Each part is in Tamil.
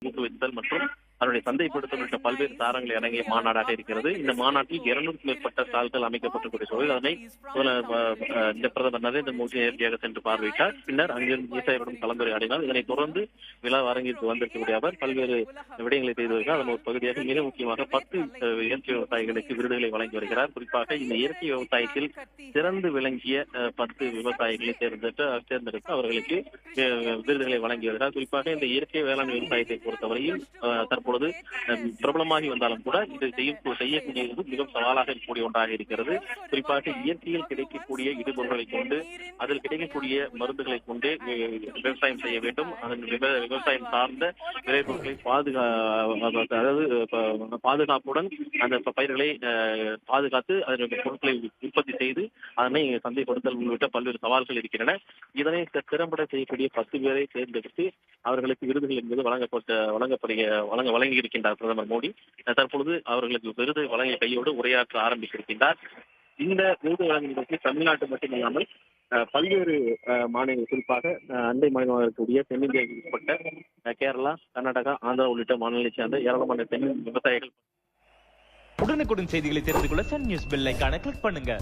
ஊக்குவித்தல் மற்றும் அதனுடைய சந்தைப்படுத்தல் உள்ளிட்ட பல்வேறு சாரங்களை அடங்கிய மாநாடாக இருக்கிறது. இந்த மாநாட்டில் 200க்கும் மேற்பட்ட ஸ்டால்கள் அமைக்கப்பட்டிருக்கூடிய சூழல் அதனை இந்த பிரதமர் நரேந்திர மோடி நேரடியாக சென்று பார்வையிட்டார். பின்னர் அங்கிருந்து விவசாயிகளுடன் கலந்துரையாடினார். இதனைத் தொடர்ந்து விழா அரங்கிற்கு வந்திருக்கக்கூடிய அவர் பல்வேறு விடயங்களை செய்து வருகிறார். அதன் ஒரு பகுதியாக மிக முக்கியமாக 10 இயற்கை விவசாயிகளுக்கு விருதுகளை வழங்கி வருகிறார். குறிப்பாக இந்த இயற்கை விவசாயத்தில் சிறந்து விளங்கிய 10 விவசாயிகளை தேர்ந்தெடுத்து அவர்களுக்கு விருதுகளை வழங்கி வருகிறார். குறிப்பாக இந்த இயற்கை வேளாண் விவசாயத்தை பொறுத்தவரையில் தற்பொழுது பிரபலமாகி வந்தாலும் கூட இதை செய்யக்கூடியது மிகவும் சவாலாக இருக்கக்கூடிய ஒன்றாக இருக்கிறது. குறிப்பாக இயற்கையில் கிடைக்கக்கூடிய இடுபொருள்களை கொண்டு அதில் கிடைக்கக்கூடிய மருந்துகளை கொண்டு விவசாயம் செய்ய வேண்டும். அதன் விவசாயம் சார்ந்த விளைபொருட்களை பாதுகாப்புடன் அந்த பயிர்களை பாதுகாத்து அதனுடைய பொருட்களை உற்பத்தி செய்து அதனை சந்தைப்படுத்தல் உள்ளிட்ட பல்வேறு சவால்கள் இருக்கின்றன. இதனை திறம்பட செய்யக்கூடிய 10 பேரை தேர்ந்தெடுத்து அவர்களுக்கு விருதுகள் என்பது வழங்கி இருக்கின்றார் பிரதமர் மோடி. தற்பொழுது அவர்களுக்கு விருது வழங்கிய கையோடு உரையாற்ற ஆரம்பித்திருக்கின்றார். இந்த விருது வழங்குவதற்கு தமிழ்நாட்டு மட்டுமில்லாமல் பல்வேறு மாநிலங்கள், குறிப்பாக அண்டை மாநிலமாக இருக்கக்கூடிய தென்னிந்தியாவுக்கு உட்பட்ட கேரளா, கர்நாடகா, ஆந்திரா உள்ளிட்ட மாநிலங்களைச் சேர்ந்த ஏராளமான தென் விவசாயிகள். உடனுக்குடன் செய்திகளை தெரிந்து கொள்ள சன் நியூஸ் பெல் ஐகானை கிளிக் பண்ணுங்க.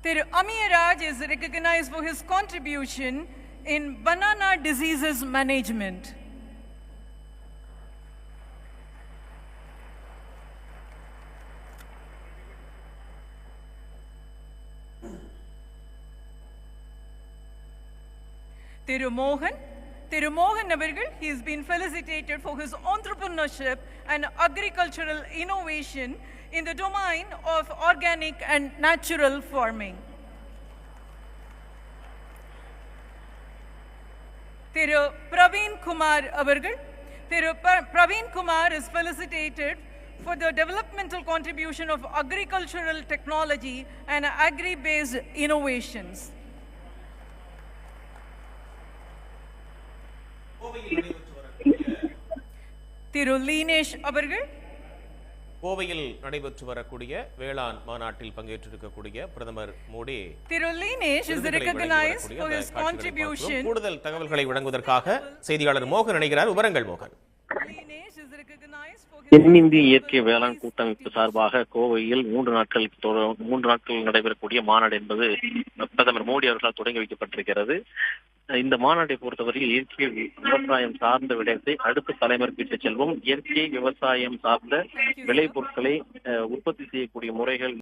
Thiru Amiyaraj is recognized for his contribution in banana diseases management. Thiru Mohan Navargal, he has been felicitated for his entrepreneurship and agricultural innovation in the domain of organic and natural farming. Thiru Praveen Kumar avargal, Praveen Kumar is felicitated for the developmental contribution of agricultural technology and agri-based innovations. Thiru Linesh avargal, கோவையில் நடைபெற்று வரக்கூடிய வேளாண் மாநாட்டில் பங்கேற்றிருக்கக்கூடிய பிரதமர் மோடி கூடுதல் தகவல்களை வழங்குவதற்காக செய்தியாளர் மோகன் இணைகிறார். விவரங்கள் மோகன். தென்னிந்திய இயற்கை வேளாண் கூட்டமைப்பு சார்பாக கோவையில் 3 நாட்கள் நடைபெறக்கூடிய மாநாடு என்பது பிரதமர் மோடி அவர்களால் தொடங்கி வைக்கப்பட்டிருக்கிறது. இந்த மாநாட்டை பொறுத்தவரையில் இயற்கை விவசாயம் சார்ந்த விடயத்தை அடுத்த தலைமுறைக்கு இட்டுச் செல்வோம். இயற்கை விவசாயம் சார்ந்த விளைபொருட்களை உற்பத்தி செய்யக்கூடிய முறைகள்